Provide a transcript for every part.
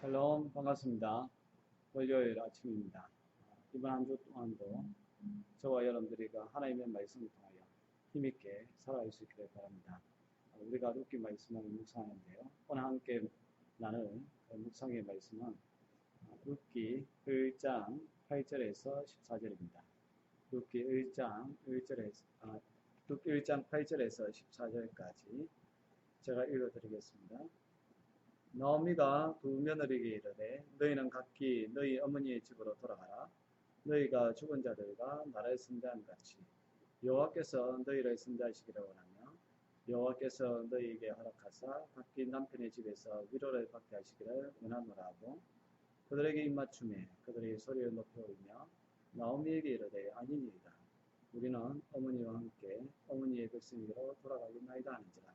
샬롬, 반갑습니다. 월요일 아침입니다. 이번 한 주 동안도 저와 여러분들이 하나님의 말씀을 통하여 힘있게 살아갈 수 있기를 바랍니다. 우리가 룻기 말씀을 묵상하는데요. 오늘 함께 나눌 묵상의 말씀은 룻기 1장 8절에서 14절입니다. 룻기 1장 8절에서 14절까지 제가 읽어드리겠습니다. 나오미가 두 며느리에게 이르되 너희는 각기 너희 어머니의 집으로 돌아가라. 너희가 죽은 자들과 나를 선대한 같이 여호와께서 너희를 선대하시기를 원하며 여호와께서 너희에게 허락하사 각기 남편의 집에서 위로를 받게 하시기를 원하노라 하고 그들에게 입맞춤에 그들의 소리를 높여 울며 나오미에게 이르되 아니니이다. 우리는 어머니와 함께 어머니의 백성에게로 돌아가겠나이다 하는지라.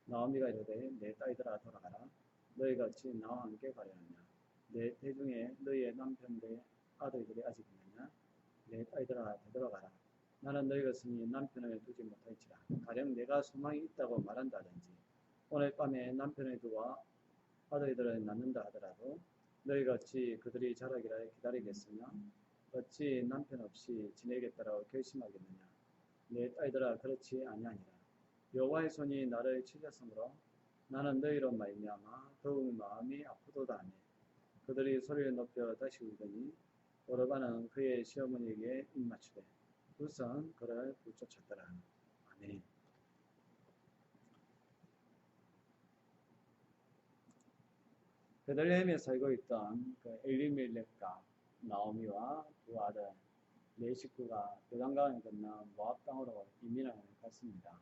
나오미가 이르되 내 딸들아 돌아가라. 너희가 같이 나와 함께 가려느냐? 내 태중에 너희의 남편의 아들들이 아직 있느냐? 내 딸들아 되돌아가라. 나는 너희 같으니 남편을 두지 못할지라. 가령 내가 소망이 있다고 말한다든지 오늘 밤에 남편을 두어 아들들을 낳는다 하더라도 너희 같이 그들이 자라기를 기다리겠으며 어찌 남편 없이 지내겠다라고 결심하겠느냐? 내 딸들아 그렇지 아니하니라. 여호와의 손이 나를 치셨으므로 나는 너희로 말미암아 더욱 마음이 아프도다 하니 그들이 소리를 높여 다시 울더니 오르바는 그의 시어머니에게 입맞추되 룻은 그를 불쫓았더라. 아멘. 베들레헴에 살고 있던 그 엘리멜렉과 나오미와 두 아들 네 식구가 요단강을 건너 모압 땅으로 이민을 갔습니다.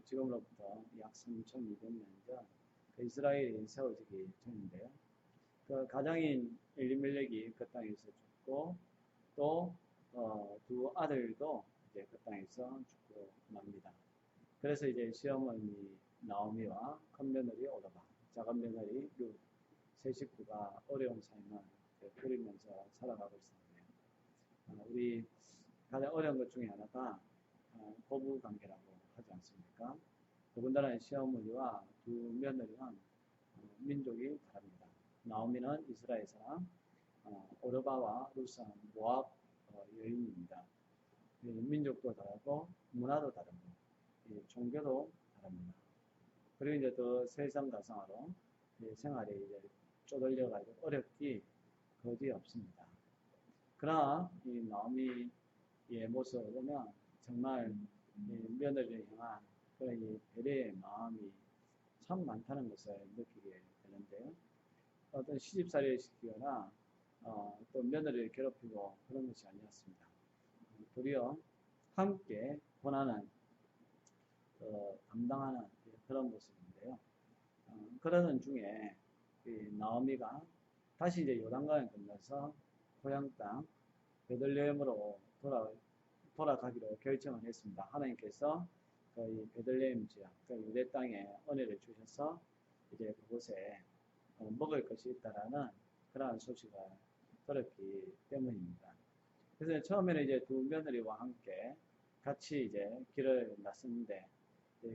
지금으로부터 약 3,200년 전 이스라엘이 세워지기 전인데요. 그 가장인 엘리멜렉이 그 땅에서 죽고 또 두 아들도 이제 그 땅에서 죽고 납니다. 그래서 이제 시어머니 나오미와 큰 며느리 오르바, 작은 며느리 룻, 세 식구가 어려운 삶을 꾸리면서 살아가고 있었는데요. 우리 가장 어려운 것 중에 하나가 고부 관계라고 하지 않습니까? 더군다나 시어머니와 두 며느리는 민족이 다릅니다. 나오미는 이스라엘 사람, 오르바와 룻은 모압 여인입니다. 민족도 다르고 문화도 다르고 종교도 다릅니다. 그리고 이제 더 세상 가상으로 생활이 이제 쪼들려가지고 어렵기 거지 없습니다. 그러나 이 나오미의 모습을 보면 정말 며느리를 향한 그런 이 배려의 마음이 참 많다는 것을 느끼게 되는데요. 어떤 시집살이를 시키거나 또 며느리를 괴롭히고 그런 것이 아니었습니다. 도리어 함께 고난을 감당하는 그런 모습인데요. 그러는 중에 나오미가 다시 이제 요단강을 건너서 고향 땅 베들레헴으로 돌아가기로 결정을 했습니다. 하나님께서 이 베들레헴 지역, 유대 땅에 은혜를 주셔서 이제 그곳에 먹을 것이 있다라는 그러한 소식을 들었기 때문입니다. 그래서 처음에는 이제 두 며느리와 함께 같이 이제 길을 났었는데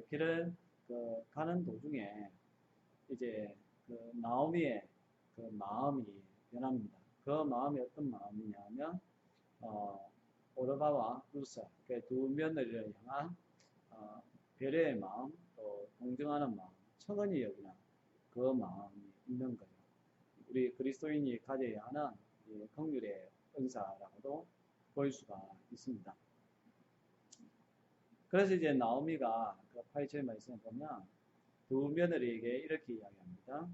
길을 가는 도중에 이제 나오미의 그 마음이 변합니다. 그 마음이 어떤 마음이냐면 오르바와 룻을 두 며느리를 향한 배려의 마음, 또 동정하는 마음, 청은히 여기는 그 마음이 있는 거죠. 우리 그리스도인이 가져야 하는 긍휼의 은사라고도 볼 수가 있습니다. 그래서 이제 나오미가 그 8절 말씀을 보면 두 며느리에게 이렇게 이야기합니다.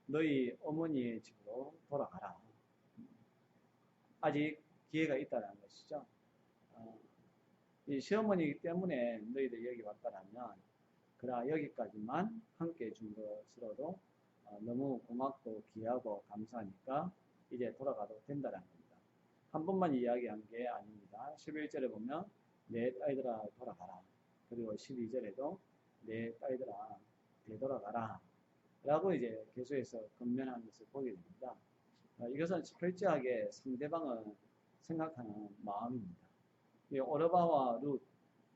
너희 어머니의 집으로 돌아가라. 아직 기회가 있다는 것이죠. 이 시어머니이기 때문에 너희들 여기 왔다라면 그러나 여기까지만 함께 해준 것으로도 너무 고맙고 귀하고 감사하니까 이제 돌아가도 된다는 겁니다. 한 번만 이야기한 게 아닙니다. 11절에 보면 내 딸들아 돌아가라. 그리고 12절에도 내 딸들아 되돌아가라. 라고 이제 계속해서 건면하는 것을 보게 됩니다. 이것은 철저하게 상대방을 생각하는 마음입니다. 이 오르바와 룻,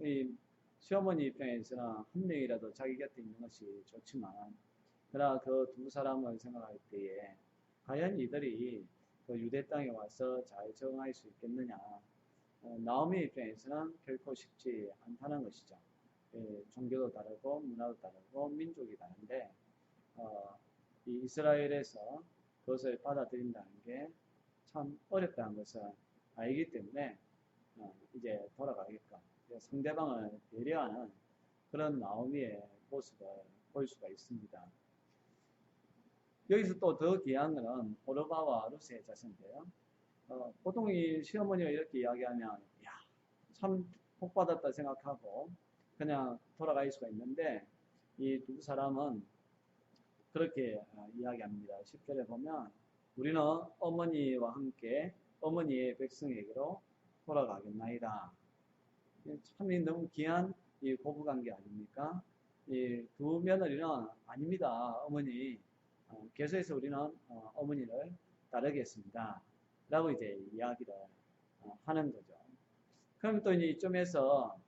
이 시어머니 입장에서는 한 명이라도 자기 곁에 있는 것이 좋지만, 그러나 그 두 사람을 생각할 때에 과연 이들이 그 유대 땅에 와서 잘 적응할 수 있겠느냐. 나오미 입장에서는 결코 쉽지 않다는 것이죠. 종교도 다르고 문화도 다르고 민족이 다른데 이 이스라엘에서 그것을 받아들인다는 게 참 어렵다는 것을 알기 때문에 이제 돌아가게끔 상대방을 배려하는 그런 나오미의 모습을 볼 수가 있습니다. 여기서 또 더 귀한 것은 오르바와 루스의 자세인데요. 보통 이 시어머니가 이렇게 이야기하면 야, 참 복받았다 생각하고 그냥 돌아갈 수가 있는데 이 두 사람은 그렇게 이야기합니다. 10절에 보면 우리는 어머니와 함께 어머니의 백성에게로 돌아가겠나이다. 참이 너무 귀한 이 고부관계 아닙니까? 이 두 며느리는 아닙니다. 어머니 계속해서 우리는 어머니를 따르겠습니다. 라고 이제 이야기를 하는 거죠. 그럼 또 이제 이점에서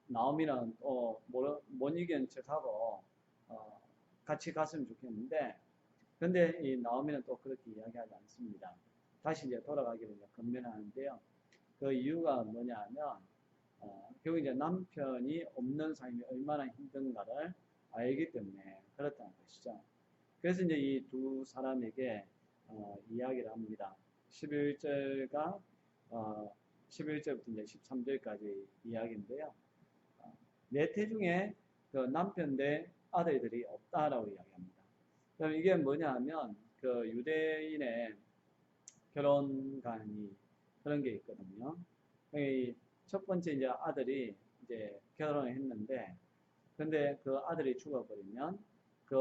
나오미는 또 못 이긴 척하고 같이 갔으면 좋겠는데 근데 이 나오미는 또 그렇게 이야기하지 않습니다. 다시 이제 돌아가기를 이제 건면하는데요. 그 이유가 뭐냐면 결국 이제 남편이 없는 삶이 얼마나 힘든가를 알기 때문에 그렇다는 것이죠. 그래서 이제 이 두 사람에게 이야기를 합니다. 11절과 11절부터 이제 13절까지 이야기인데요. 내 태중에 그 남편 대 아들들이 없다라고 이야기합니다. 그럼 이게 뭐냐 하면 그 유대인의 결혼관이 그런 게 있거든요. 첫 번째 이제 아들이 이제 결혼을 했는데 근데 그 아들이 죽어버리면 그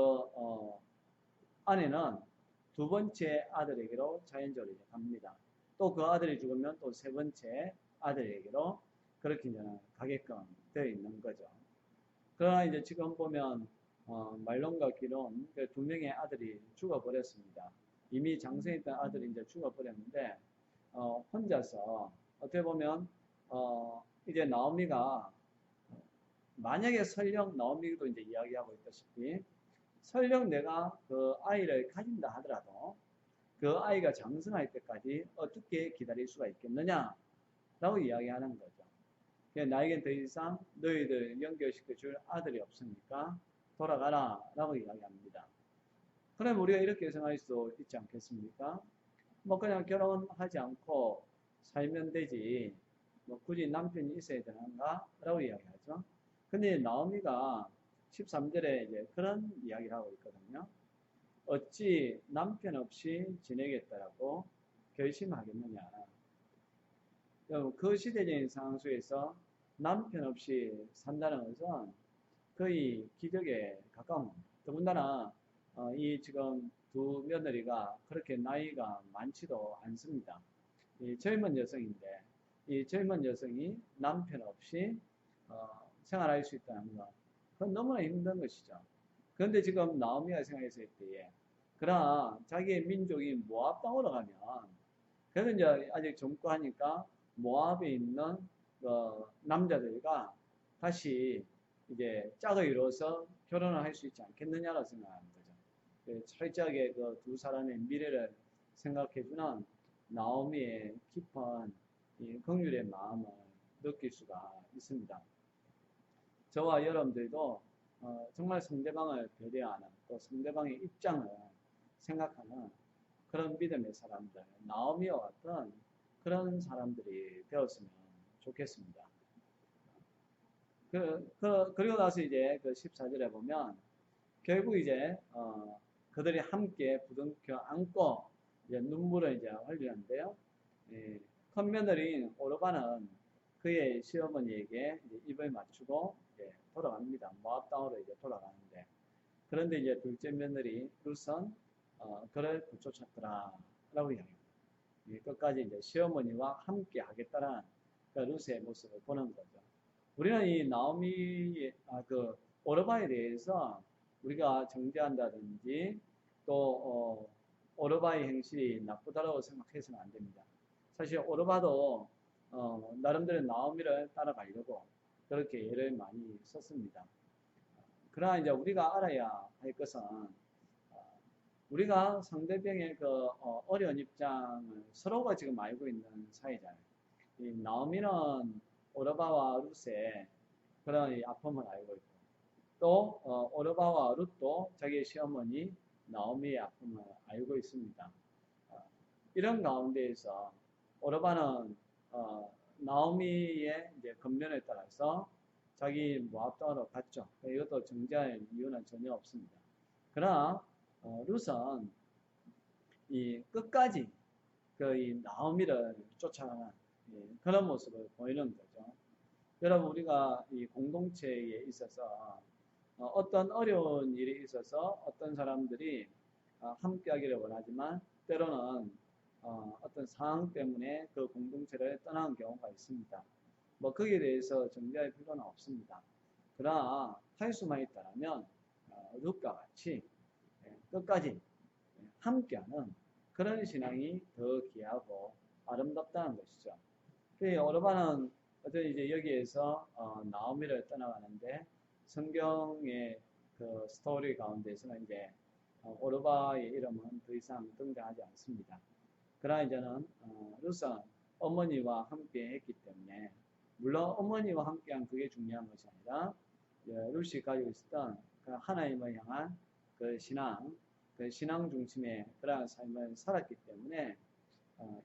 아내는 두 번째 아들에게로 자연적으로 이제 갑니다. 또 그 아들이 죽으면 또 세 번째 아들에게로 그렇게 이제 가게끔 되어 있는 거죠. 그러나 이제 지금 보면 말론과 기론 그 두 명의 아들이 죽어버렸습니다. 이미 장성했던 아들이 이제 죽어버렸는데 혼자서 어떻게 보면 이제 나오미가 만약에 설령 나오미도 이제 이야기하고 있다시피 설령 내가 그 아이를 가진다 하더라도 그 아이가 장성할 때까지 어떻게 기다릴 수가 있겠느냐라고 이야기하는 거죠. 나에겐 더 이상 너희들 연결시켜 줄 아들이 없으니까 돌아가라 라고 이야기합니다. 그럼 우리가 이렇게 생각할 수 있지 않겠습니까? 뭐 그냥 결혼하지 않고 살면 되지 뭐 굳이 남편이 있어야 되는가? 라고 이야기하죠. 근데 나오미가 13절에 이제 그런 이야기를 하고 있거든요. 어찌 남편 없이 지내겠다라고 결심하겠느냐. 그 시대적인 상황 속에서 남편 없이 산다는 것은 거의 기적에 가까운 겁니다. 더군다나 이 지금 두 며느리가 그렇게 나이가 많지도 않습니다. 이 젊은 여성인데 이 젊은 여성이 남편 없이 생활할 수 있다는 것 그건 너무나 힘든 것이죠. 그런데 지금 나오미가 생각했을 때에 그러나 자기의 민족이 모압 땅으로 가면 그래도 이제 아직 젊고 하니까 모압에 있는 남자들과 다시 이제 짝을 이뤄서 결혼을 할 수 있지 않겠느냐라고 생각하는 거죠. 철저하게 그 두 사람의 미래를 생각해주는 나오미의 깊은 이 긍휼의 마음을 느낄 수가 있습니다. 저와 여러분들도 정말 상대방을 배려하는 또 상대방의 입장을 생각하는 그런 믿음의 사람들, 나오미와 같은 그런 사람들이 되었으면 좋겠습니다. 그리고 나서 이제 그 14절에 보면 결국 이제 그들이 함께 부둥켜 안고 이제 눈물을 이제 흘리는데요. 큰 며느리인 오르바는 그의 시어머니에게 이제 입을 맞추고 이제 돌아갑니다. 모압 땅으로 이제 돌아가는데 그런데 이제 둘째 며느리 룻은 그를 붙여쳤더라라고 이야기합니다. 끝까지 이제 시어머니와 함께 하겠다라는 그 룻의 모습을 보는 거죠. 우리는 이 나오미 그 오르바에 대해서 우리가 정죄한다든지 또 오르바의 행실이 나쁘다고 생각해서는 안 됩니다. 사실 오르바도 나름대로 나오미를 따라가려고 그렇게 애를 많이 썼습니다. 그러나 이제 우리가 알아야 할 것은 우리가 상대방의 그 어려운 입장을 서로가 지금 알고 있는 사이잖아요. 이 나오미는 오르바와 룻의 그런 이 아픔을 알고 있고, 또 오르바와 룻도 자기의 시어머니 나오미의 아픔을 알고 있습니다. 어, 이런 가운데에서 오르바는 나오미의 이제 권면에 따라서 자기 모압 땅으로 갔죠. 이것도 정죄할 이유는 전혀 없습니다. 그러나 룻은 이 끝까지 그 이 나오미를 쫓아가는 그런 모습을 보이는 거죠. 여러분, 우리가 이 공동체에 있어서 어떤 어려운 일이 있어서 어떤 사람들이 함께 하기를 원하지만 때로는 어떤 상황 때문에 그 공동체를 떠나는 경우가 있습니다. 뭐 거기에 대해서 정죄할 필요는 없습니다. 그러나 할 수만 있다면 룻과 같이 끝까지 함께하는 그런 신앙이 더 귀하고 아름답다는 것이죠. 오르바는 어떤 이제 여기에서 나오미를 떠나가는데 성경의 그 스토리 가운데서는 이제 오르바의 이름은 더 이상 등장하지 않습니다. 그러나 이제는 룻은 어머니와 함께 했기 때문에, 물론 어머니와 함께한 그게 중요한 것이 아니라 룻이 가지고 있었던 그 하나님을 향한 그 신앙, 그 신앙 중심의 그러한 삶을 살았기 때문에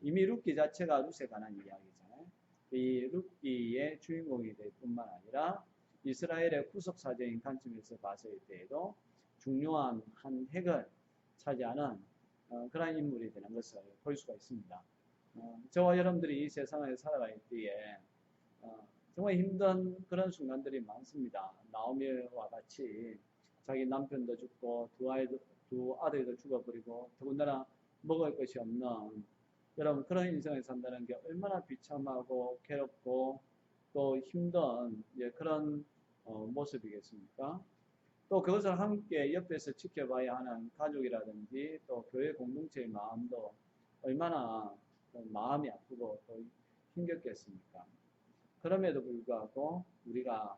이미 룻기 자체가 룻에 관한 이야기잖아요. 이 룻기의 주인공이 될 뿐만 아니라 이스라엘의 구속사적인 관점에서 봤을 때에도 중요한 한 핵을 차지하는 그런 인물이 되는 것을 볼 수가 있습니다. 저와 여러분들이 이 세상을 살아갈 때에 정말 힘든 그런 순간들이 많습니다. 나오미와 같이 자기 남편도 죽고 두 아들도 죽어버리고 더군다나 먹을 것이 없는, 여러분, 그런 인생을 산다는 게 얼마나 비참하고 괴롭고 또 힘든 그런 모습이겠습니까? 또 그것을 함께 옆에서 지켜봐야 하는 가족이라든지 또 교회 공동체의 마음도 얼마나 마음이 아프고 또 힘겹겠습니까? 그럼에도 불구하고 우리가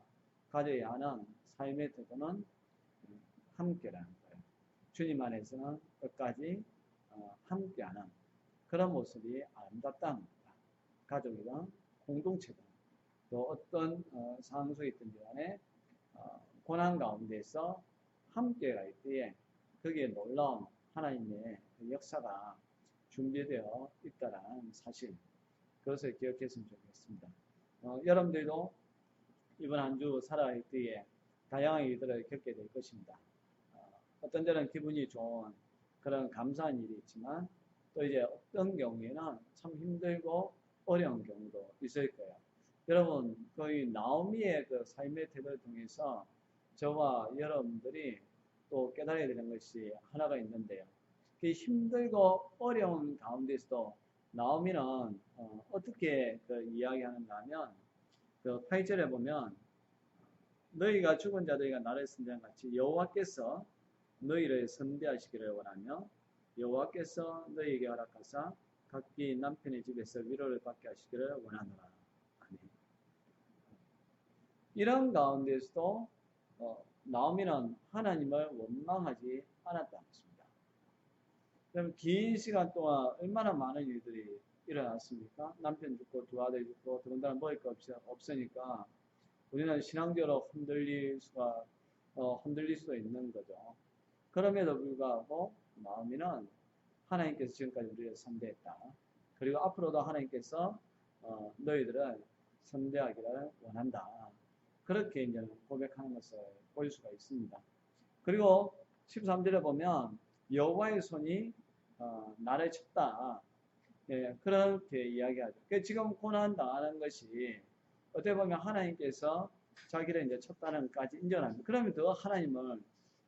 가져야 하는 삶의 태도는 함께라는 거예요. 주님 안에서는 끝까지 함께하는 그런 모습이 아름답다는 겁니다. 가족이든 공동체든 또 어떤 상황 속에 있든지 간에 고난 가운데서 함께 갈 때에 거기에 놀라운 하나님의 역사가 준비되어 있다는 사실, 그것을 기억했으면 좋겠습니다. 여러분들도 이번 한 주 살아갈 때에 다양한 일들을 겪게 될 것입니다. 어떤 때는 기분이 좋은 그런 감사한 일이 있지만 또 이제 어떤 경우에는 참 힘들고 어려운 경우도 있을 거예요. 여러분, 거의 나오미의 그 삶의 태도를 통해서 저와 여러분들이 또 깨달아야 되는 것이 하나가 있는데요. 그 힘들고 어려운 가운데서도 나오미는 어떻게 그 이야기하는가 하면 그 8절에 보면 너희가 죽은 자들과 나를 선대한 같이 여호와께서 너희를 선대하시기를 원하며 여호와께서 너희에게 허락하사 각기 남편의 집에서 위로를 받게 하시기를 원하노라. 아멘. 이런 가운데서도 나오미는 하나님을 원망하지 않았다는 것입니다. 그럼 긴 시간 동안 얼마나 많은 일들이 일어났습니까? 남편 죽고 두 아들 죽고 더군다나 먹을 거 없으니까 우리는 신앙적으로 흔들릴 수도 있는 거죠. 그럼에도 불구하고 나오미는 하나님께서 지금까지 우리를 선대했다. 그리고 앞으로도 하나님께서 너희들을 선대하기를 원한다. 그렇게 이제 고백하는 것을 볼 수가 있습니다. 그리고 13절에 보면 여호와의 손이 나를 쳤다. 예, 그렇게 이야기하죠. 지금 고난 당하는 것이 어떻게 보면 하나님께서 자기를 이제 쳤다는 것까지 인정합니다. 그러면 더 하나님을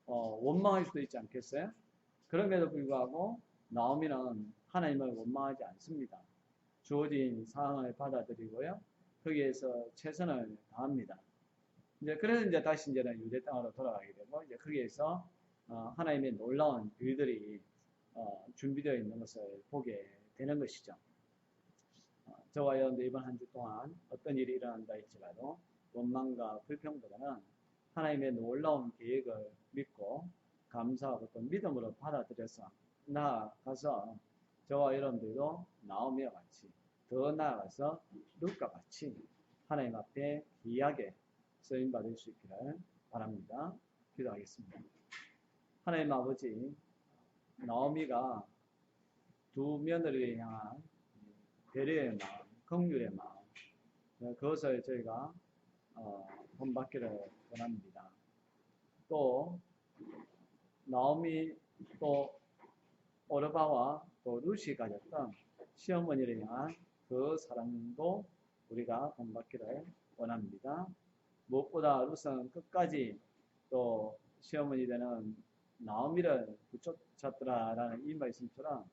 원망할 수도 있지 않겠어요? 그럼에도 불구하고 나오미는 하나님을 원망하지 않습니다. 주어진 상황을 받아들이고요. 거기에서 최선을 다합니다. 그래서 이제 다시 이제는 유대 땅으로 돌아가게 되고, 이제 거기에서 하나님의 놀라운 일들이 준비되어 있는 것을 보게 되는 것이죠. 저와 여러분들 이번 한 주 동안 어떤 일이 일어난다 할지라도 원망과 불평보다는 하나님의 놀라운 계획을 믿고 감사하고 또 믿음으로 받아들여서 나아가서 저와 여러분들도 나오미와 같이 더 나아가서 룻과 같이 하나님 앞에 귀하게 쓰임 받을 수 있기를 바랍니다. 기도하겠습니다. 하나님 아버지, 나오미가 두 며느리를 향한 배려의 마음, 긍휼의 마음, 그것을 저희가 본받기를 원합니다. 또 나오미 또 오르바와 또 루시 가졌던 시어머니를 향한 그 사랑도 우리가 본받기를 원합니다. 무엇보다 루스는 끝까지 또 시어머니 되는 나오미를 붙잡더라라는 이 말씀처럼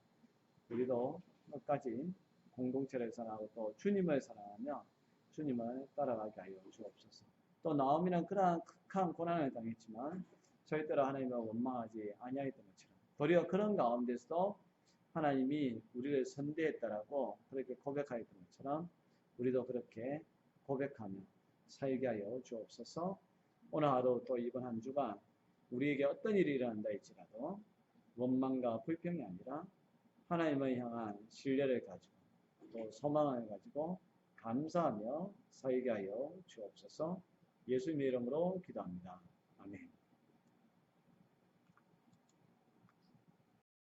우리도 끝까지 공동체를 사랑하고 또 주님을 사랑하며 주님을 따라가게 하여 주옵소서. 또 나오미는 그러한 극한 고난을 당했지만 절대로 하나님을 원망하지 아니하였던 것처럼 도리어 그런 가운데서도 하나님이 우리를 선대했다라고 그렇게 고백하였던 것처럼 우리도 그렇게 고백하며 살게 하여 주옵소서. 오늘 하루 또 이번 한 주간 우리에게 어떤 일이 일어난다 할지라도 원망과 불평이 아니라 하나님을 향한 신뢰를 가지고 또 소망을 가지고 감사하며 살게 하여 주옵소서. 예수님의 이름으로 기도합니다. 아멘.